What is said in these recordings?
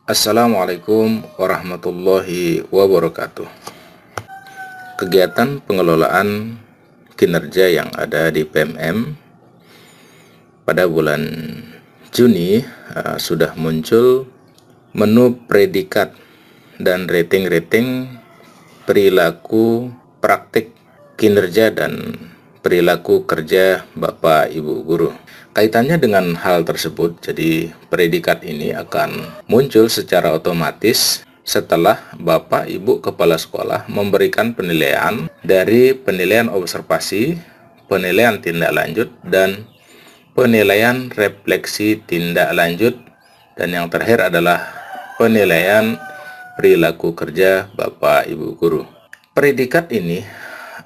Assalamualaikum warahmatullahi wabarakatuh. Kegiatan pengelolaan kinerja yang ada di PMM pada bulan Juni sudah muncul menu predikat dan rating-rating perilaku praktik kinerja dan perilaku kerja Bapak Ibu guru. Kaitannya dengan hal tersebut, jadi predikat ini akan muncul secara otomatis setelah Bapak Ibu Kepala Sekolah memberikan penilaian dari penilaian observasi, penilaian tindak lanjut, dan penilaian refleksi tindak lanjut, dan yang terakhir adalah penilaian perilaku kerja Bapak Ibu guru. Predikat ini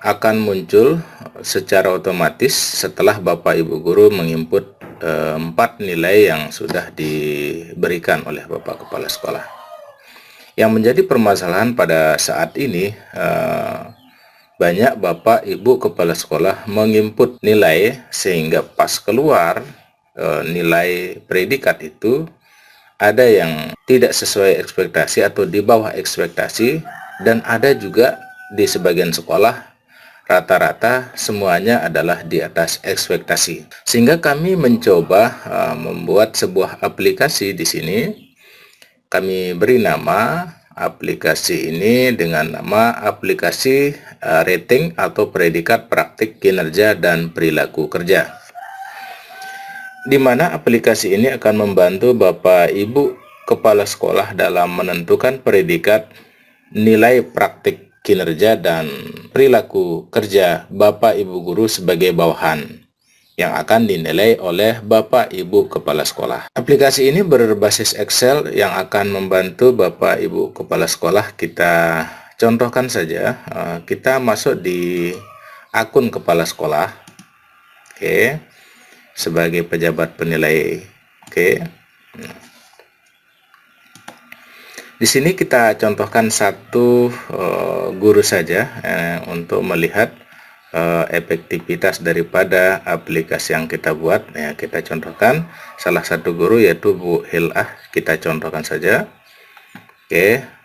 akan muncul secara otomatis setelah Bapak Ibu guru menginput 4 nilai yang sudah diberikan oleh Bapak Kepala Sekolah. Yang menjadi permasalahan pada saat ini, banyak Bapak Ibu Kepala Sekolah menginput nilai sehingga pas keluar nilai predikat itu ada yang tidak sesuai ekspektasi atau di bawah ekspektasi, dan ada juga di sebagian sekolah rata-rata semuanya adalah di atas ekspektasi. Sehingga kami mencoba membuat sebuah aplikasi di sini. Kami beri nama aplikasi ini dengan nama aplikasi rating atau predikat praktik kinerja dan perilaku kerja. Di mana aplikasi ini akan membantu Bapak Ibu Kepala Sekolah dalam menentukan predikat nilai praktik kinerja dan perilaku kerja Bapak Ibu guru sebagai bawahan yang akan dinilai oleh Bapak Ibu Kepala Sekolah. Aplikasi ini berbasis Excel yang akan membantu Bapak Ibu Kepala Sekolah. Kita contohkan saja, kita masuk di akun Kepala Sekolah, sebagai pejabat penilai. Di sini kita contohkan satu guru saja untuk melihat efektivitas daripada aplikasi yang kita buat. Ya, kita contohkan salah satu guru yaitu Bu Hilah. Kita contohkan saja.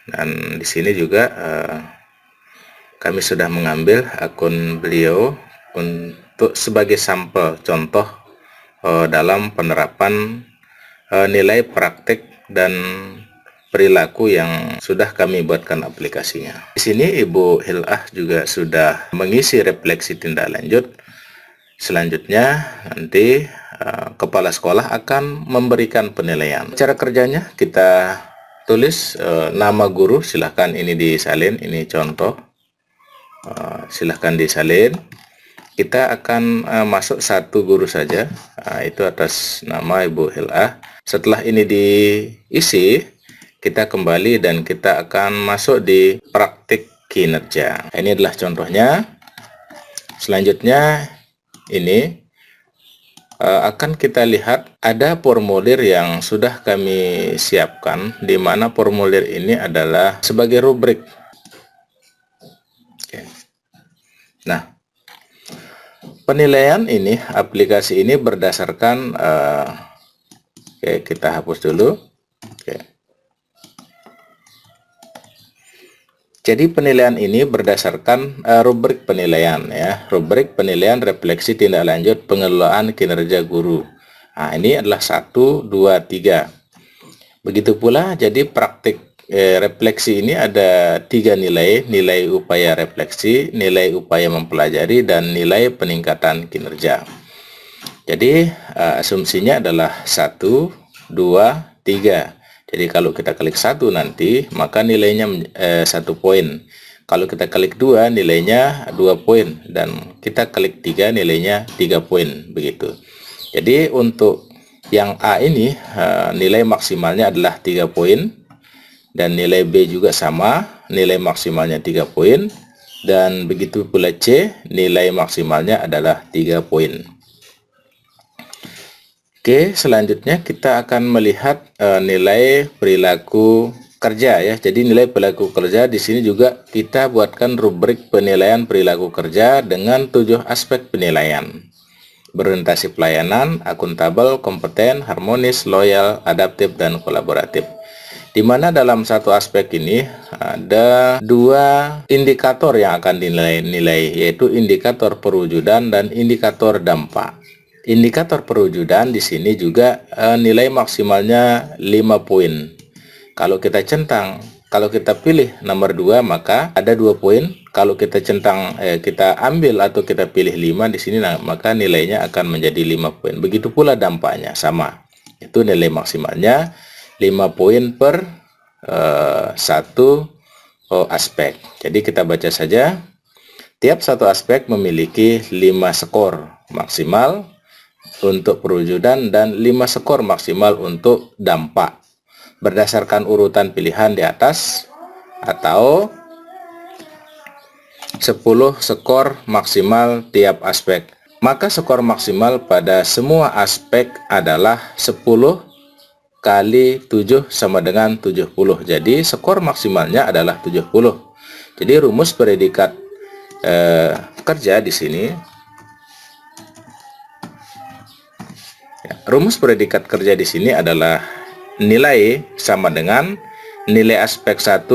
Dan di sini juga kami sudah mengambil akun beliau untuk sebagai sampel contoh dalam penerapan nilai praktik dan perilaku yang sudah kami buatkan aplikasinya. Di sini Ibu Hilah juga sudah mengisi refleksi tindak lanjut. Selanjutnya nanti Kepala Sekolah akan memberikan penilaian. Cara kerjanya kita tulis nama guru, silahkan ini disalin, ini contoh, silahkan disalin. Kita akan masuk satu guru saja, itu atas nama Ibu Hilah. Setelah ini diisi, kita kembali dan kita akan masuk di praktik kinerja. Ini adalah contohnya. Selanjutnya ini akan kita lihat ada formulir yang sudah kami siapkan, di mana formulir ini adalah sebagai rubrik. Nah, penilaian ini, aplikasi ini berdasarkan kita hapus dulu. Jadi penilaian ini berdasarkan rubrik penilaian, ya, rubrik penilaian refleksi tindak lanjut pengelolaan kinerja guru. Nah, ini adalah 1, 2, 3. Begitu pula jadi praktik refleksi ini ada 3 nilai: nilai upaya refleksi, nilai upaya mempelajari, dan nilai peningkatan kinerja. Jadi asumsinya adalah 1, 2, 3. Jadi kalau kita klik 1 nanti, maka nilainya 1 poin. Kalau kita klik 2, nilainya 2 poin. Dan kita klik 3, nilainya 3 poin. Begitu. Jadi untuk yang A ini, nilai maksimalnya adalah 3 poin. Dan nilai B juga sama, nilai maksimalnya 3 poin. Dan begitu pula C, nilai maksimalnya adalah 3 poin. Selanjutnya kita akan melihat nilai perilaku kerja, ya. Jadi nilai perilaku kerja di sini juga kita buatkan rubrik penilaian perilaku kerja dengan 7 aspek penilaian: berorientasi pelayanan, akuntabel, kompeten, harmonis, loyal, adaptif, dan kolaboratif. di mana dalam satu aspek ini ada dua indikator yang akan dinilai, yaitu indikator perwujudan dan indikator dampak. Indikator perwujudan di sini juga nilai maksimalnya 5 poin. Kalau kita pilih nomor 2, maka ada 2 poin. Kalau kita kita ambil atau kita pilih 5 di sini, maka nilainya akan menjadi 5 poin. Begitu pula dampaknya sama. Itu nilai maksimalnya 5 poin per satu aspek. Jadi kita baca saja. Tiap satu aspek memiliki 5 skor maksimal untuk perwujudan dan 5 skor maksimal untuk dampak, berdasarkan urutan pilihan di atas, atau 10 skor maksimal tiap aspek. Maka skor maksimal pada semua aspek adalah 10 kali 7 sama dengan 70. Jadi skor maksimalnya adalah 70. Jadi rumus predikat kerja di sini, rumus predikat kerja di sini adalah nilai sama dengan nilai aspek 1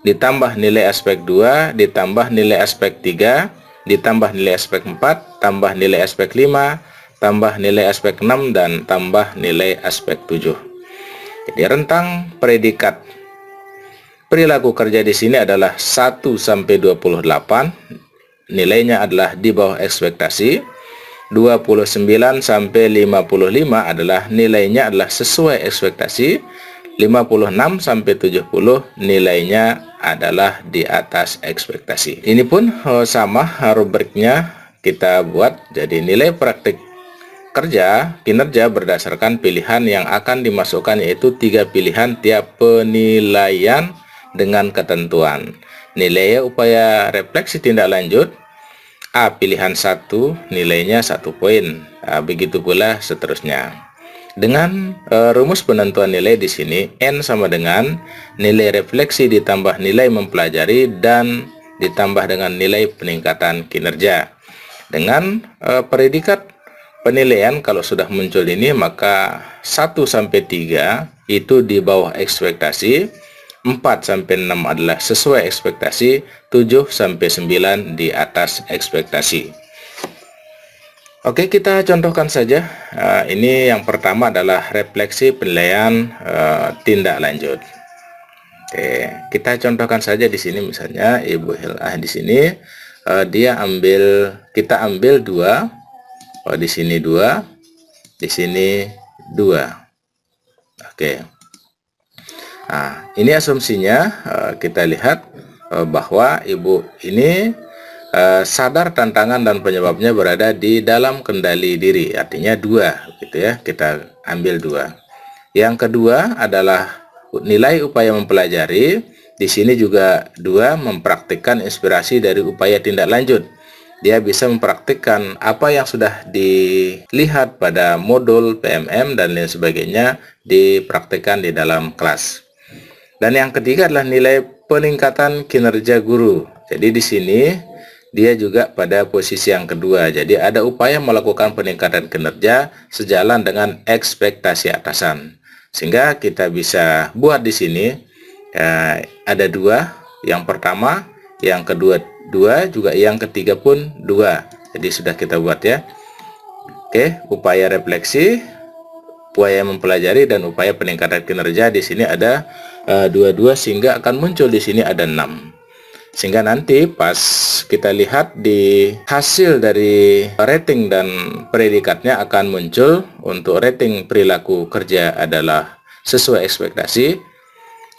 ditambah nilai aspek 2 ditambah nilai aspek 3 ditambah nilai aspek 4 tambah nilai aspek 5 tambah nilai aspek 6 dan tambah nilai aspek 7. Jadi rentang predikat perilaku kerja di sini adalah 1 sampai 28. Nilainya adalah di bawah ekspektasi. 29 sampai 55 adalah nilainya adalah sesuai ekspektasi. 56 sampai 70 nilainya adalah di atas ekspektasi. Ini pun sama rubriknya kita buat. Jadi nilai praktik kerja kinerja berdasarkan pilihan yang akan dimasukkan, yaitu 3 pilihan tiap penilaian dengan ketentuan. Nilai upaya refleksi tindak lanjut A pilihan 1 nilainya 1 poin. Begitu pula seterusnya. Dengan rumus penentuan nilai di sini, N sama dengan nilai refleksi ditambah nilai mempelajari dan ditambah dengan nilai peningkatan kinerja. Dengan predikat penilaian kalau sudah muncul ini, maka 1 sampai 3 itu di bawah ekspektasi, 4 sampai 6 adalah sesuai ekspektasi, 7 sampai 9 di atas ekspektasi. Oke, kita contohkan saja. Ini yang pertama adalah refleksi penilaian tindak lanjut. Oke, kita contohkan saja di sini, misalnya Ibu Hilah di sini kita ambil 2. Di sini 2, di sini 2. Oke. Nah, ini asumsinya kita lihat bahwa Ibu ini sadar tantangan dan penyebabnya berada di dalam kendali diri, artinya 2 gitu ya. Kita ambil 2. Yang kedua adalah nilai upaya mempelajari. Di sini juga 2 mempraktikkan inspirasi dari upaya tindak lanjut. Dia bisa mempraktikkan apa yang sudah dilihat pada modul PMM dan lain sebagainya, dipraktikkan di dalam kelas. Dan yang ketiga adalah nilai peningkatan kinerja guru. Jadi di sini dia juga pada posisi yang kedua. Jadi ada upaya melakukan peningkatan kinerja sejalan dengan ekspektasi atasan. Sehingga kita bisa buat di sini ada 2. Yang pertama, yang kedua 2, juga yang ketiga pun 2. Jadi sudah kita buat ya. Oke, upaya refleksi, upaya mempelajari dan upaya peningkatan kinerja di sini ada 2 sehingga akan muncul di sini ada 6. Sehingga nanti pas kita lihat di hasil dari rating dan predikatnya akan muncul untuk rating perilaku kerja adalah sesuai ekspektasi.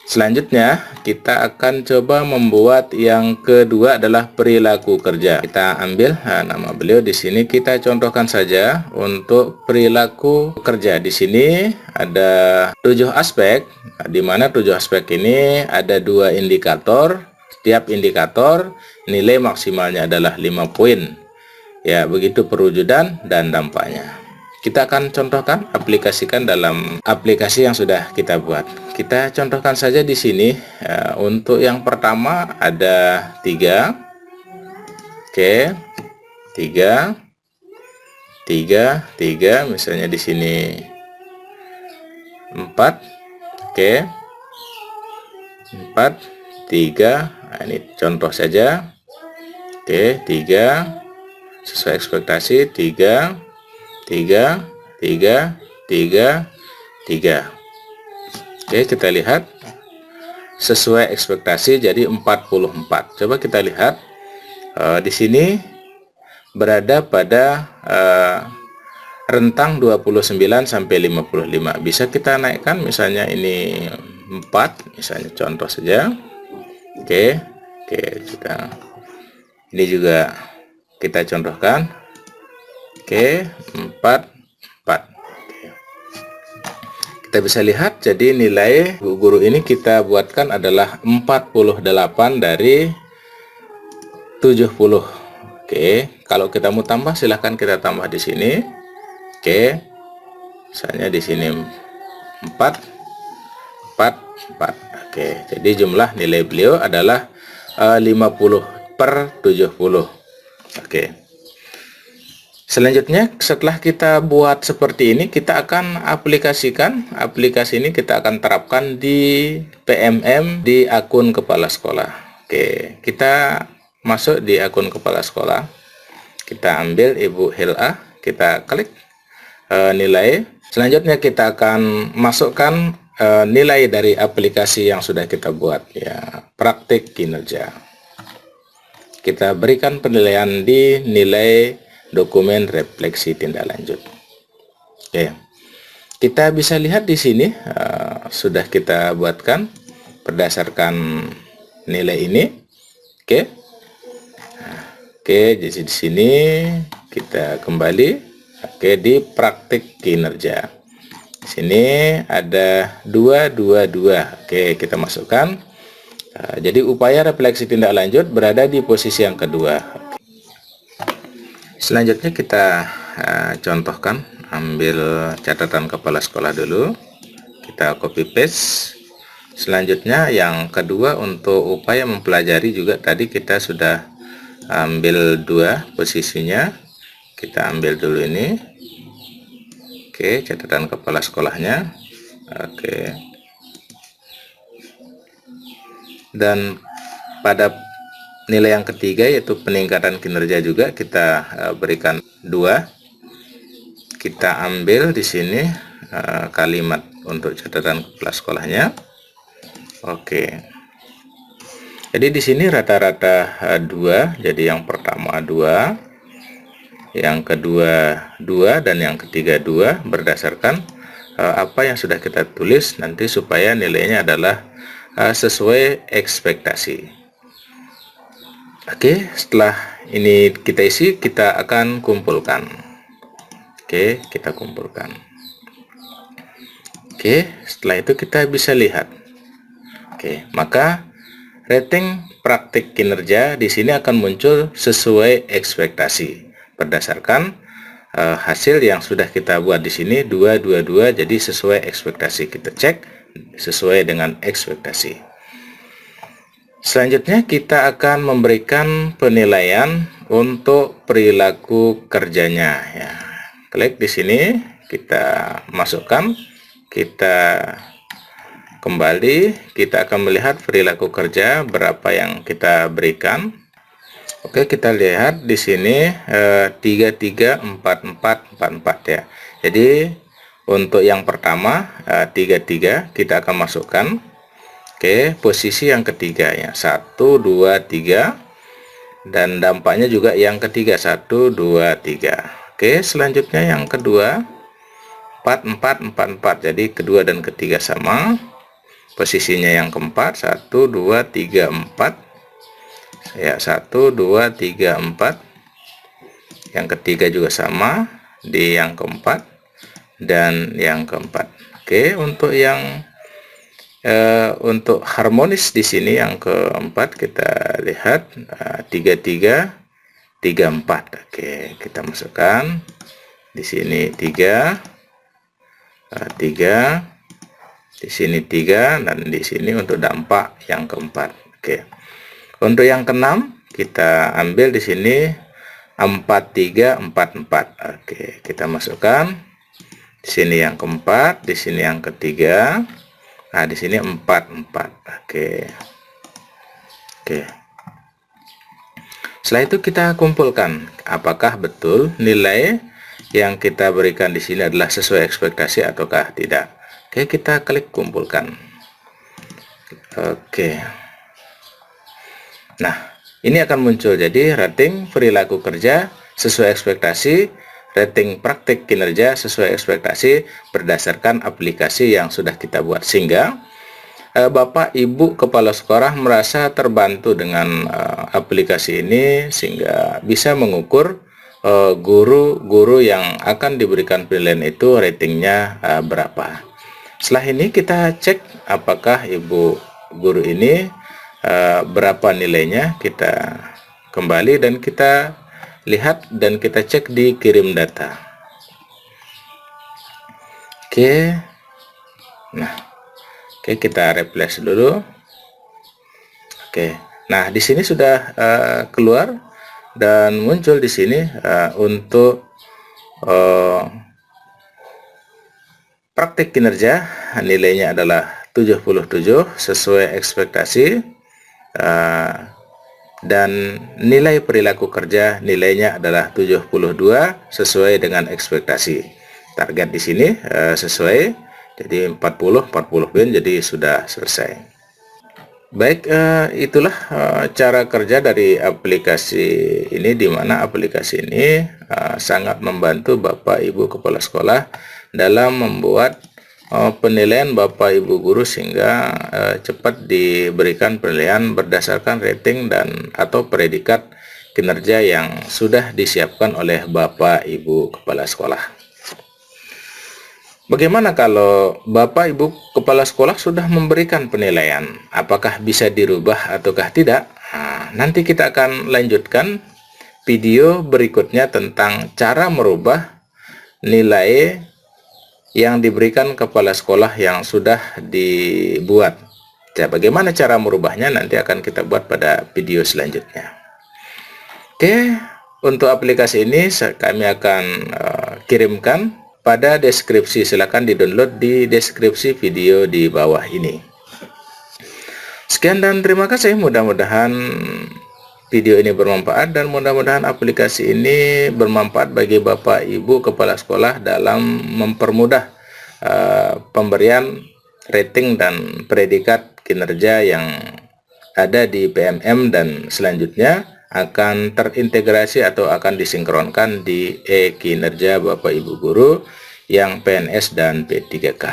Selanjutnya kita akan coba membuat yang kedua adalah perilaku kerja. Kita ambil nama beliau di sini, kita contohkan saja untuk perilaku kerja. Di sini ada 7 aspek, di mana 7 aspek ini ada 2 indikator. Setiap indikator nilai maksimalnya adalah 5 poin. Ya, begitu perwujudan dan dampaknya. Kita akan contohkan, aplikasikan dalam aplikasi yang sudah kita buat. Kita contohkan saja di sini. Untuk yang pertama ada 3. Oke, 3, 3, misalnya di sini 4. Oke, 4, 3. Nah, ini contoh saja. Oke, 3 sesuai ekspektasi, 3, 3, 3, 3, 3. Oke, kita lihat sesuai ekspektasi jadi 44. Coba kita lihat di sini berada pada rentang 29 sampai 55. Bisa kita naikkan, misalnya ini 4, misalnya contoh saja. Oke, ini juga kita contohkan. Oke, 4, 4. Kita bisa lihat, jadi nilai guru ini kita buatkan adalah 48 dari 70. Oke, kalau kita mau tambah silahkan kita tambah di sini. Oke, misalnya di sini 4, 4, 4. Oke, jadi jumlah nilai beliau adalah 50/70. Oke. Selanjutnya, setelah kita buat seperti ini, kita akan aplikasikan. Aplikasi ini kita akan terapkan di PMM di akun kepala sekolah. Oke, kita masuk di akun kepala sekolah. Kita ambil Ibu Hila, kita klik nilai. Selanjutnya kita akan masukkan nilai dari aplikasi yang sudah kita buat, ya, praktik kinerja. Kita berikan penilaian di nilai dokumen refleksi tindak lanjut. Oke, kita bisa lihat di sini sudah kita buatkan berdasarkan nilai ini. Oke, oke, jadi di sini kita kembali. Oke, di praktik kinerja. Di sini ada 222. Oke, kita masukkan. Jadi upaya refleksi tindak lanjut berada di posisi yang kedua. Selanjutnya kita contohkan, ambil catatan kepala sekolah dulu, kita copy paste. Selanjutnya yang kedua, untuk upaya mempelajari juga tadi kita sudah ambil 2 posisinya, kita ambil dulu ini. Oke, catatan kepala sekolahnya. Oke, dan pada nilai yang ketiga yaitu peningkatan kinerja juga kita berikan 2. Kita ambil di sini kalimat untuk catatan kepala sekolahnya. Oke. Jadi di sini rata-rata 2. Jadi yang pertama 2, yang kedua 2, dan yang ketiga 2 berdasarkan apa yang sudah kita tulis nanti supaya nilainya adalah sesuai ekspektasi. Oke, setelah ini kita isi, kita akan kumpulkan. Oke, kita kumpulkan. Oke, setelah itu kita bisa lihat. Oke, maka rating praktik kinerja di sini akan muncul sesuai ekspektasi berdasarkan hasil yang sudah kita buat di sini 222, jadi sesuai ekspektasi. Kita cek sesuai dengan ekspektasi. Selanjutnya kita akan memberikan penilaian untuk perilaku kerjanya, ya. Klik di sini, kita masukkan, kita kembali, kita akan melihat perilaku kerja berapa yang kita berikan. Oke, kita lihat di sini 334444, ya. Jadi untuk yang pertama 33 kita akan masukkan. Oke, posisi yang ketiga, ya, 1, 2, 3, dan dampaknya juga yang ketiga 1, 2, 3. Oke, selanjutnya yang kedua 4, 4, 4, 4. Jadi kedua dan ketiga sama. Posisinya yang keempat 1, 2, 3, 4. Ya, 1, 2, 3, 4. Yang ketiga juga sama di yang keempat dan yang keempat. Oke, untuk harmonis di sini yang keempat kita lihat 33, 34. Oke, kita masukkan di sini 3, 3, di sini 3, dan di sini untuk dampak yang keempat. Oke, untuk yang keenam kita ambil di sini 43, 44. Oke, kita masukkan di sini yang keempat, di sini yang ketiga. Nah, di sini 4. Oke. Oke. Setelah itu kita kumpulkan apakah betul nilai yang kita berikan di sini adalah sesuai ekspektasi ataukah tidak. Oke, kita klik kumpulkan. Oke. Nah, ini akan muncul jadi rating perilaku kerja sesuai ekspektasi, rating praktik kinerja sesuai ekspektasi berdasarkan aplikasi yang sudah kita buat, sehingga Bapak Ibu kepala sekolah merasa terbantu dengan aplikasi ini, sehingga bisa mengukur guru-guru yang akan diberikan penilaian itu ratingnya berapa. Setelah ini kita cek apakah ibu guru ini berapa nilainya. Kita kembali dan kita lihat dan kita cek di kirim data. Oke. Nah, oke, kita refresh dulu. Oke. Nah, di sini sudah keluar dan muncul di sini untuk praktik kinerja nilainya adalah 77 sesuai ekspektasi, dan nilai perilaku kerja nilainya adalah 72 sesuai dengan ekspektasi. Target di sini sesuai, jadi 40 poin, jadi sudah selesai. Baik, itulah cara kerja dari aplikasi ini, di mana aplikasi ini sangat membantu Bapak Ibu kepala sekolah dalam membuat penilaian Bapak Ibu guru, sehingga cepat diberikan penilaian berdasarkan rating dan atau predikat kinerja yang sudah disiapkan oleh Bapak Ibu kepala sekolah. Bagaimana kalau Bapak Ibu kepala sekolah sudah memberikan penilaian? Apakah bisa dirubah ataukah tidak? Nah, nanti kita akan lanjutkan video berikutnya tentang cara merubah nilai yang diberikan kepala sekolah yang sudah dibuat. Ya, bagaimana cara merubahnya nanti akan kita buat pada video selanjutnya. Oke, untuk aplikasi ini kami akan kirimkan pada deskripsi. Silakan di-download di deskripsi video di bawah ini. Sekian dan terima kasih. Mudah-mudahan video ini bermanfaat dan mudah-mudahan aplikasi ini bermanfaat bagi Bapak Ibu kepala sekolah dalam mempermudah pemberian rating dan predikat kinerja yang ada di PMM, dan selanjutnya akan terintegrasi atau akan disinkronkan di e-kinerja Bapak Ibu guru yang PNS dan P3K.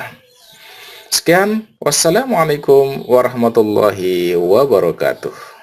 Sekian, wassalamualaikum warahmatullahi wabarakatuh.